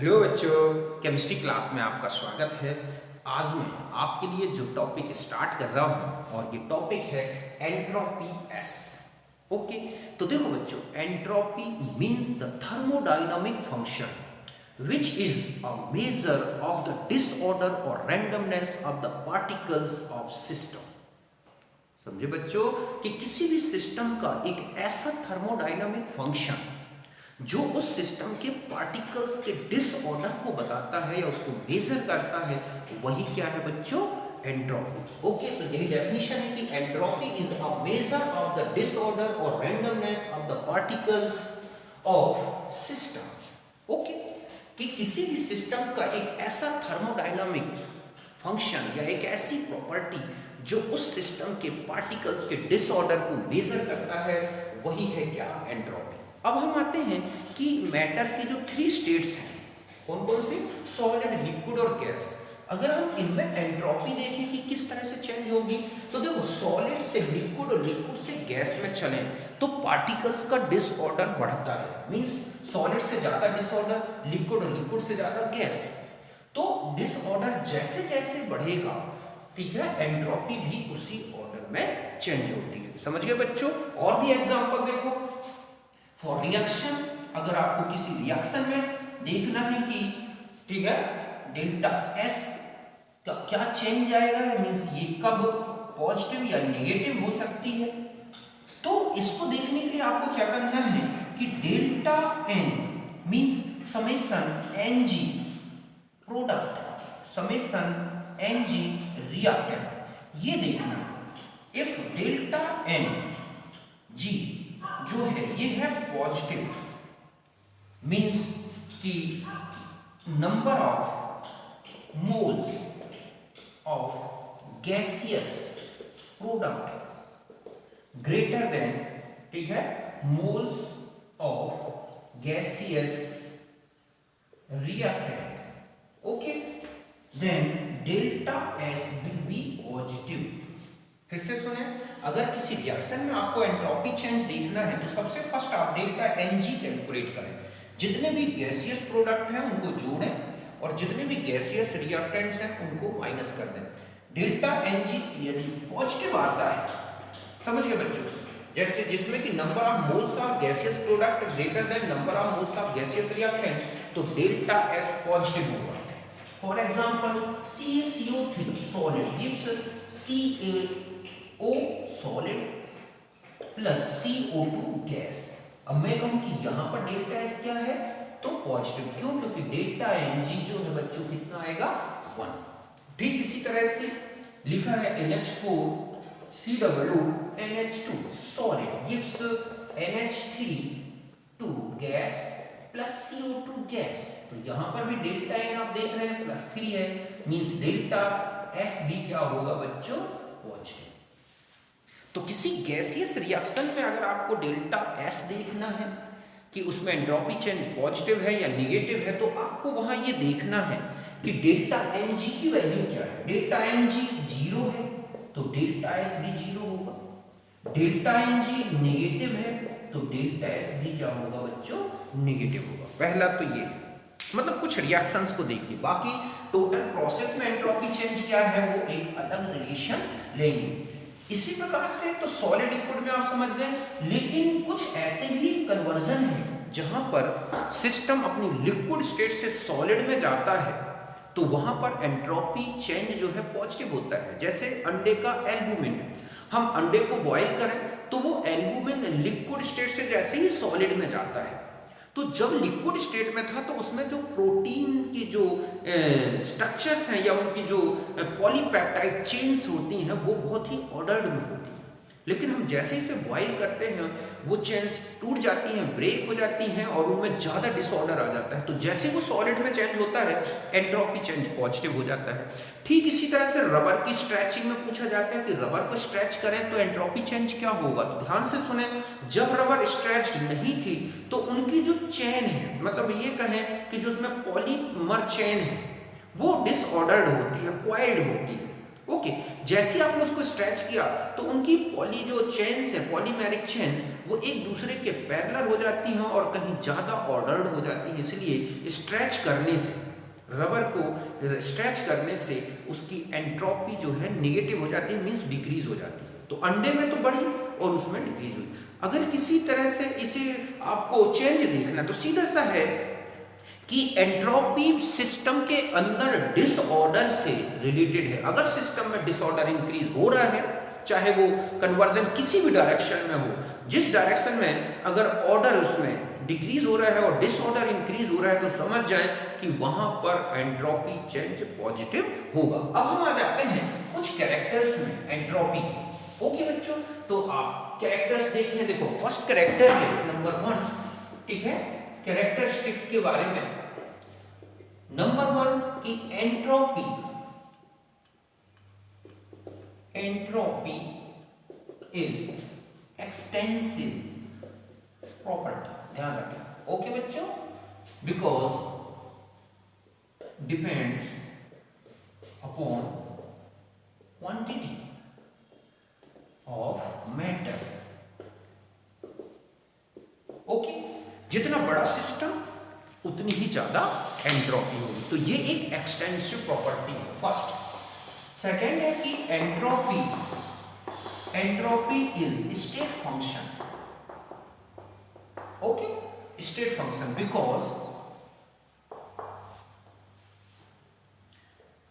Hello बच्चों, chemistry class में आपका स्वागत है। आज मैं आपके लिए जो टॉपिक स्टार्ट कर रहा हूँ और ये टॉपिक है एंट्रोपी एस। ओके, तो देखो बच्चों, entropy means the thermodynamic function which is a measure of the disorder और randomness of the particles of system. समझे बच्चों कि किसी भी सिस्टम का एक ऐसा थर्मोडायनामिक फंक्शन जो उस सिस्टम के पार्टिकल्स के डिसऑर्डर को बताता है या उसको मेजर करता है, वही क्या है बच्चों? एंट्रोपी। ओके, तो यही डेफिनेशन है कि entropy is a measure of the disorder और randomness of the particles of system. Okay, कि किसी भी सिस्टम का एक ऐसा थर्मोडायनामिक फंक्शन या एक ऐसी प्रॉपर्टी जो उस सिस्टम के पार्टिकल्स के डिसऑर्डर को मेजर करता है, वही है क्या? एंट्रोपी। अब हम आते हैं कि मैटर के जो 3 स्टेट्स हैं, कौन कौन से? सॉलिड, लिक्विड और गैस। अगर हम इनमें एंट्रोपी देखें कि किस तरह से चेंज होगी, तो देखो, सॉलिड से लिक्विड और लिक्विड से गैस में चलें तो पार्टिकल्स का डिसऑर्डर बढ़ता है। मींस सॉलिड से ज़्यादा डिसऑर्डर, लिक्विड और लिक्विड से ज़्यादा गैस। तो डिसऑर्डर जैसे जैसे बढ़ेगा, ठीक है, एंट्रोपी भी उसी ऑर्डर में चेंज होती है। समझ गए बच्चों? और भी एग्जांपल देखो। फॉर रिएक्शन, अगर आपको किसी रिएक्शन में देखना है कि, ठीक है, डेल्टा एस का क्या चेंज आएगा, मींस ये कब पॉजिटिव या नेगेटिव हो सकती है, तो इसको देखने के लिए आपको क्या करना है कि delta N means summation N G product, summation N G reactant, ये देखना है। इफ डेल्टा एन जी जो है ये है पॉजिटिव, मींस कि number of moles of gaseous product greater than, ठीक है, moles of gaseous reactant. Okay, then delta S will be positive. फिर से सुने, अगर किसी रिएक्शन में आपको एंट्रोपी चेंज देखना है तो सबसे फर्स्ट आप डेल्टा एन जी कैलकुलेट करें। जितने भी गैसियस प्रोडक्ट हैं उनको जोड़ें और जितने भी गैसियस रिएक्टेंट्स हैं उनको माइनस कर दें। डेल्टा एन जी यदि पॉजिटिव आता है, समझ गए बच्चों, जैसे जिसमें कि number of moles of gaseous product greater then number of moles of gaseous reactant, तो डेल्टा एस पॉजिटिव होगा। For example CaCO3 solid gives CaO solid plus CO2 gas. अब मैं कहूं कि यहां पर डेल्टा एस क्या है, तो पॉजिटिव। क्यों? क्योंकि डेल्टा एन जी जो है बच्चों कितना आएगा? 1। ठीक इसी तरह से लिखा है NH4 COO NH2 solid gives NH3 gas plus CO2 gas. तो यहां पर भी डेल्टा एन आप देख रहे हैं +3 है, मींस डेल्टा एस भी क्या होगा बच्चों? पॉजिटिव। तो किसी गैसियस रिएक्शन में अगर आपको डेल्टा एस देखना है कि उसमें एंट्रोपी चेंज पॉजिटिव है या नेगेटिव है, तो आपको वहां ये देखना है कि डेल्टा एन जी की वैल्यू क्या है। डेल्टा एन जी 0 है तो डेल्टा एस भी 0 होगा। डेल्टा एन जी नेगेटिव है तो डेल्टा एस भी क्या होगा बच्चों? नेगेटिव होगा। पहला तो ये है, मतलब कुछ रिएक्शंस को देखिए, बाकी टोटल प्रोसेस में एंट्रोपी चेंज क्या है वो एक अलग रिलेशन लेंगे। इसी प्रकार से तो सॉलिड लिक्विड में आप समझ गए, लेकिन कुछ ऐसे भी कन्वर्जन है जहां पर सिस्टम अपनी लिक्विड स्टेट से सॉलिड में जाता है तो वहां पर एंट्रोपी चेंज जो है पॉजिटिव होता है। जैसे अंडे का एल्बुमिन है, हम अंडे को बॉईल करें तो वो एल्बुमिन लिक्विड स्टेट से जैसे ही सॉलिड में जाता है, तो जब लिक्विड स्टेट में था तो उसमें जो प्रोटीन की जो स्ट्रक्चर्स हैं या उनकी जो पॉलीपेप्टाइड चेन्स होती हैं वो बहुत ही ऑर्डर्ड में होती हैं। लेकिन हम जैसे ही इसे बॉईल करते हैं वो चेन्स टूट जाती हैं, ब्रेक हो जाती हैं और उनमें ज़्यादा डिसऑर्डर आ जाता है। तो जैसे वो सॉलिड में चेंज होता है, एंट्रोपी चेंज पॉजिटिव हो जाता है। ठीक इसी तरह से रबर की स्ट्रेचिंग में पूछा जाता है कि रबर को स्ट्रेच करें तो एंट्रोपी चेंज क्या होगा। तो ध्यान से सुने, जब रबर स्ट्रेच्ड नहीं थी तो उनकी जो चेन है, मतलब ये कहें कि जो उसमें पॉलीमर चेन है वो डिसऑर्डर्ड होती है, क्वाइल्ड होती है। ओके, जैसे ही आपने उसको स्ट्रेच किया तो उनकी पॉली जो चेन्स है, पॉलीमेरिक चेन्स, वो एक दूसरे के पैरेलल हो जाती हैं और कहीं ज़्यादा ऑर्डर्ड हो जाती हैं। इसलिए स्ट्रेच करने से, रबर को स्ट्रेच करने से उसकी एंट्रोपी जो है नेगेटिव हो जाती है, मीन्स डिक्रीज हो जाती है। तो अंडे में तो बढ़ी और उसमें डिक्रीज हुई। अगर किसी तरह से इसे आपको चेंज देखना तो सीधा सा है कि एंट्रोपी सिस्टम के अंदर डिसऑर्डर से रिलेटेड है। अगर सिस्टम में डिसऑर्डर इंक्रीज हो रहा है, चाहे वो कन्वर्जन किसी भी डायरेक्शन में हो, जिस डायरेक्शन में अगर ऑर्डर उसमें डिक्रीज हो रहा है और डिसऑर्डर इंक्रीज हो रहा है, तो समझ जाएं कि वहां पर एंट्रोपी चेंज पॉजिटिव होगा। अब हम आ जाते हैं कुछ कैरेक्टर्स में एंट्रोपी के। ओके बच्चों, तो आप कैरेक्टर्स देखिए। देखो, फर्स्ट कैरेक्टर है नंबर 1, ठीक है, कैरेक्टरिस्टिक्स के बारे में। नंबर 1 की एंट्रोपी इज एक्सटेंसिव प्रॉपर्टी, ध्यान रखें। ओके बच्चों, because depends upon quantity of matter. Okay, जितना बड़ा सिस्टम उतनी ही ज्यादा एंट्रोपी होगी। तो ये एक एक्सटेंसिव प्रॉपर्टी है, फर्स्ट। सेकेंड है कि entropy is state function. Okay, state function, because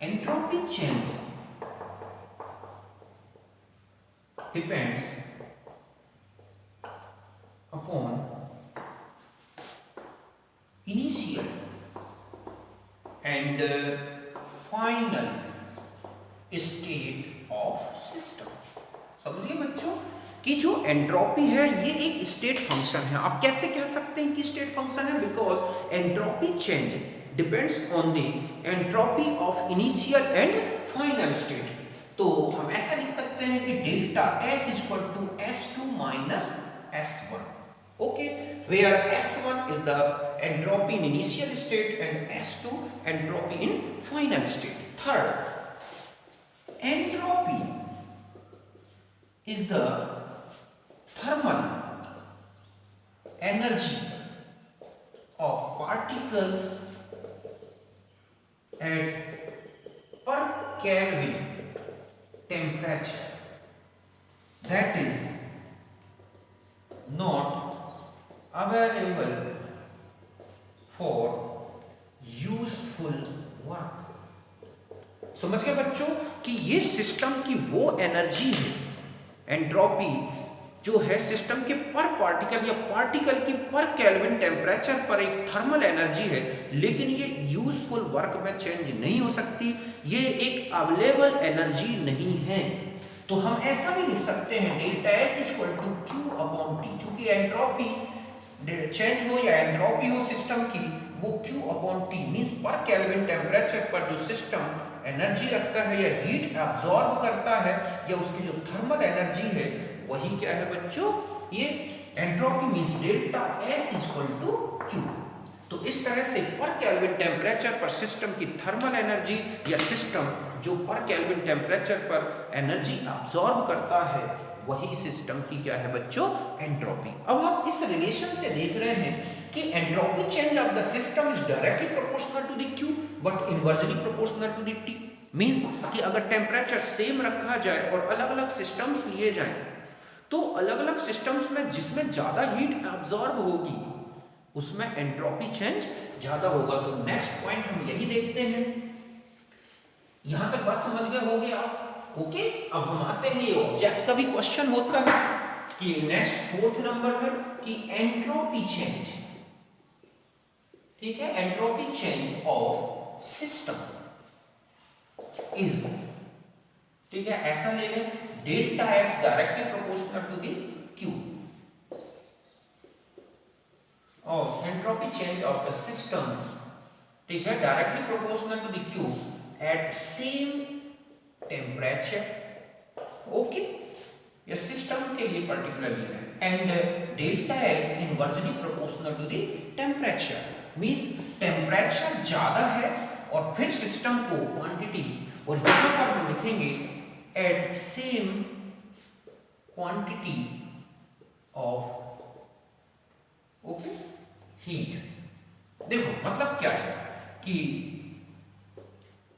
entropy change depends upon initial and final state of system. समझिए बच्चों कि जो एंट्रोपी है ये एक स्टेट फंक्शन है। आप कैसे कह सकते हैं कि स्टेट फंक्शन है? Because entropy change depends on the entropy of initial and final state. तो हम ऐसा लिख सकते हैं कि delta S equal to S2 minus S1। Okay, where S1 is the entropy in initial state and S2 entropy in final state. Third, entropy is the thermal energy of particles at per Kelvin temperature that is not available for useful work। समझ गए बच्चों कि ये system की वो energy है, entropy जो है सिस्टम के पर पार्टिकल या पार्टिकल की पर केल्विन टेम्परेचर पर एक थर्मल एनर्जी है, लेकिन ये यूजफुल वर्क में चेंज नहीं हो सकती, ये एक अवेलेबल एनर्जी नहीं है। तो हम ऐसा भी लिख सकते हैं delta S equal to Q upon T। चूंकि एंट्रोपी चेंज हो या एंट्रोपी हो सिस्टम की, वो Q upon T means per kelvin temperature पर जो सिस्टम एनर्जी रखता है या हीट एब्जॉर्ब करता है या उसकी जो थर्मल एनर्जी है, वही क्या है बच्चों? ये entropy means delta S equal to Q। तो इस तरह से पर केल्विन टेम्परेचर पर सिस्टम की थर्मल एनर्जी या सिस्टम जो पर केल्विन टेम्परेचर पर एनर्जी एब्जॉर्ब करता है, वही सिस्टम की क्या है बच्चों? एंट्रोपी। अब हम इस रिलेशन से देख रहे हैं कि entropy change of the system is directly proportional to the Q but inversely proportional to the T। Means कि अगर टेम्परेचर सेम रखा जाए और अलग अलग सिस्टम्स लिए जाएं, तो अलग अलग सिस्टम्स में जिसमें ज्यादा हीट एब्जॉर्ब होगी उसमें एंट्रोपी चेंज ज्यादा होगा। तो नेक्स्ट पॉइंट हम यही देखते हैं। यहां तक बात समझ गए होंगे आप? ओके, अब हम आते हैं, ये ऑब्जेक्ट का भी क्वेश्चन होता है कि नेक्स्ट 4th नंबर में कि एंट्रोपी चेंज, ठीक है, entropy change of system is, ठीक है, ऐसा ले लें delta S directly proportional to the Q of entropy change of the systems, ठीक है, directly proportional to the Q at same temperature। Okay, ये सिस्टम के लिए पर्टिकुलरली है। And delta S inversely proportional to the temperature, means temperature ज्यादा है और फिर सिस्टम को क्वांटिटी और यहां पर हम लिखेंगे at same quantity of okay heat. देखो मतलब क्या है कि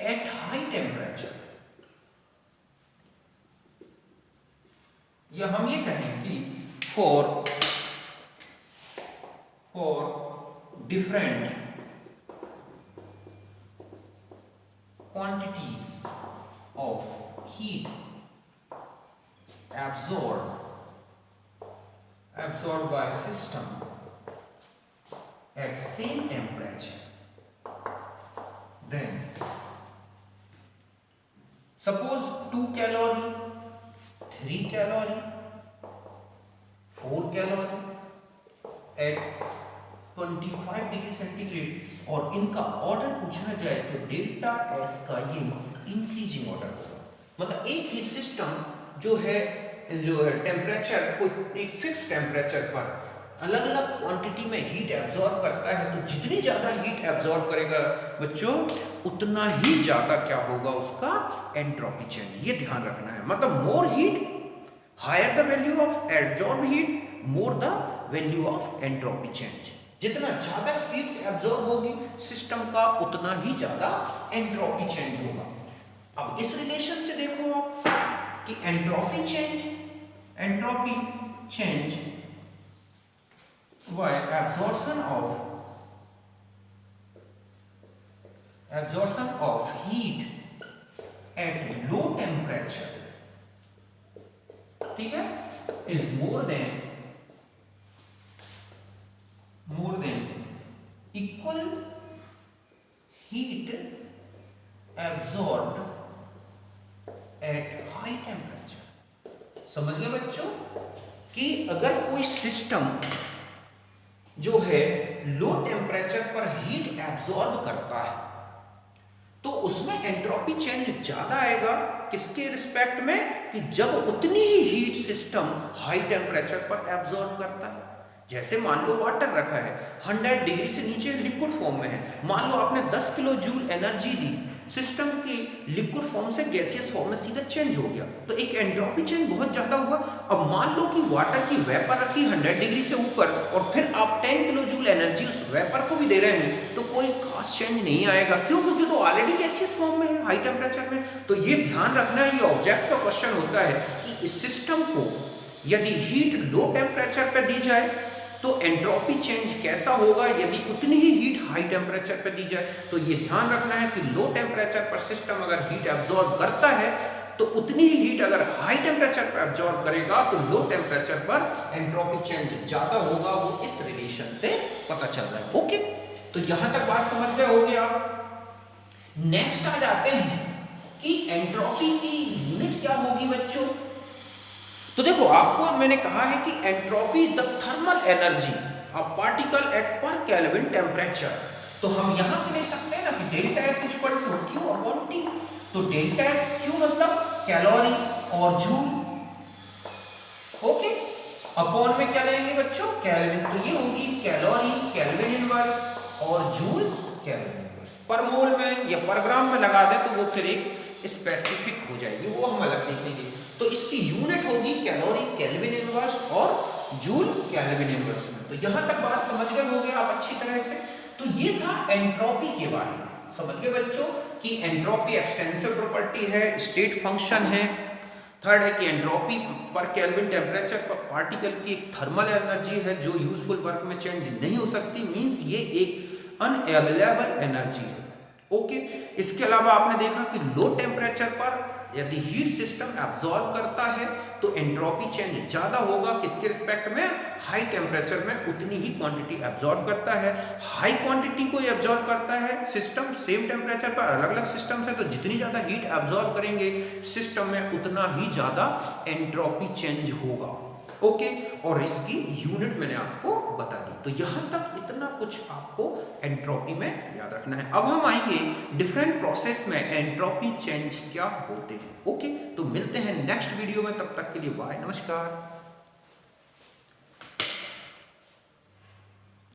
एट हाई टेम्परेचर, या हम ये कहें कि for different quantities of heat absorbed by a system at same temperature, then suppose 2 calorie, 3 calorie, 4 calorie at 25 degree centigrade और इनका ऑर्डर पूछा जाए तो डेल्टा एस का ये इंक्रीजिंग ऑर्डर होगा। मतलब एक ही सिस्टम जो है टेम्परेचर कोई एक फिक्स टेम्परेचर पर अलग अलग क्वांटिटी में हीट एब्जॉर्ब करता है, तो जितनी ज्यादा हीट एब्जॉर्ब करेगा बच्चों उतना ही ज्यादा क्या होगा उसका एंट्रोपी चेंज। ये ध्यान रखना है। मतलब more heat, higher the value of absorb heat, more the value of entropy change. जितना ज्यादा हीट एब्जॉर्ब होगी सिस्टम का उतना ही ज्यादा एंट्रोपी चेंज होगा। अब इस रिलेशन से देखो आप कि entropy change bye absorption of heat at low temperature, ठीक है, is more than equal heat absorbed at high temperature। समझ गए बच्चों कि अगर कोई सिस्टम जो है लो टेम्परेचर पर हीट एब्जॉर्ब करता है तो उसमें एंट्रोपी चेंज ज्यादा आएगा। किसके रिस्पेक्ट में कि जब उतनी ही हीट सिस्टम हाई टेम्परेचर पर एब्जॉर्ब करता है। जैसे मान लो वाटर रखा है 100 डिग्री से नीचे लिक्विड फॉर्म में है, मान लो आपने 10 किलो जूल एनर्जी दी, सिस्टम की लिक्विड फॉर्म से गैसियस फॉर्म में सीधा चेंज हो गया, तो एक एंट्रोपी चेंज बहुत ज्यादा हुआ। अब मान लो कि वाटर की वेपर रखी 100 डिग्री से ऊपर और फिर आप 10 किलो जूल एनर्जी उस वेपर को भी दे रहे हैं, तो कोई खास चेंज नहीं आएगा। क्यों? क्योंकि तो ऑलरेडी गैसियस फॉर्म में है हाई टेम्परेचर में। तो ये ध्यान रखना है, ये ऑब्जेक्ट का क्वेश्चन होता है कि इस सिस्टम को यदि हीट लो टेम्परेचर पर दी जाए तो एंट्रोपी चेंज कैसा होगा यदि उतनी ही हीट हाई टेम्परेचर पर दी जाए। तो ये ध्यान रखना है कि लो टेम्परेचर पर सिस्टम अगर हीट एब्जॉर्ब करता है तो उतनी ही हीट अगर हाई टेम्परेचर पर एब्जॉर्ब करेगा तो लो टेम्परेचर पर एंट्रोपी चेंज ज्यादा होगा। वो इस रिलेशन से पता चल रहा है। ओके, तो यहां तक बात समझ गए होगे आप। नेक्स्ट आ जाते हैं कि एंट्रोपी की यूनिट क्या होगी बच्चों। तो देखो आपको मैंने कहा है कि entropy the thermal energy of particle at per kelvin temperature. तो हम यहां से ले सकते हैं ना कि delta S is equal to Q upon T. तो डेल्टा एस क्यू मतलब कैलोरी और जूल, ओके, अपॉन में क्या लेंगे बच्चों केल्विन। तो ये होगी कैलोरी केल्विन इनवर्स और joule kelvin inverse. Per mole में या पर ग्राम में लगा दे तो वो फिर एक स्पेसिफिक हो जाएगी, वो हम अलग देखेंगे। तो इसकी यूनिट होगी कैलोरी केल्विन इनवर्स और जूल केल्विन इनवर्स में। तो यहां तक बात समझ गए होंगे आप अच्छी तरह से। तो ये था एंट्रोपी के बारे में। समझ गए बच्चों कि एंट्रोपी एक्सटेंसिव प्रॉपर्टी है, स्टेट फंक्शन है। थर्ड है कि एंट्रोपी पर केल्विन टेम्परेचर पर पार्टिकल की एक थर्मल एनर्जी है जो यूजफुल वर्क में चेंज नहीं हो सकती, मींस ये एक अनअवेलेबल एनर्जी है। ओके, इसके अलावा आपने देखा कि लो टेम्परेचर पर यदि हीट सिस्टम एब्जॉर्ब करता है तो एंट्रोपी चेंज ज्यादा होगा। किसके रिस्पेक्ट में? हाई टेम्परेचर में उतनी ही क्वांटिटी एब्जॉर्ब करता है। हाई क्वांटिटी को एब्जॉर्ब करता है सिस्टम सेम टेम्परेचर पर अलग अलग सिस्टम से, तो जितनी ज्यादा हीट एब्जॉर्ब करेंगे सिस्टम में उतना ही ज्यादा एंट्रोपी चेंज होगा। ओके, और इसकी यूनिट मैंने आपको बता दी। तो यहां तक इतना कुछ आपको एंट्रोपी में याद रखना है। अब हम आएंगे डिफरेंट प्रोसेस में एंट्रोपी चेंज क्या होते हैं। ओके, तो मिलते हैं नेक्स्ट वीडियो में, तब तक के लिए बाय, नमस्कार।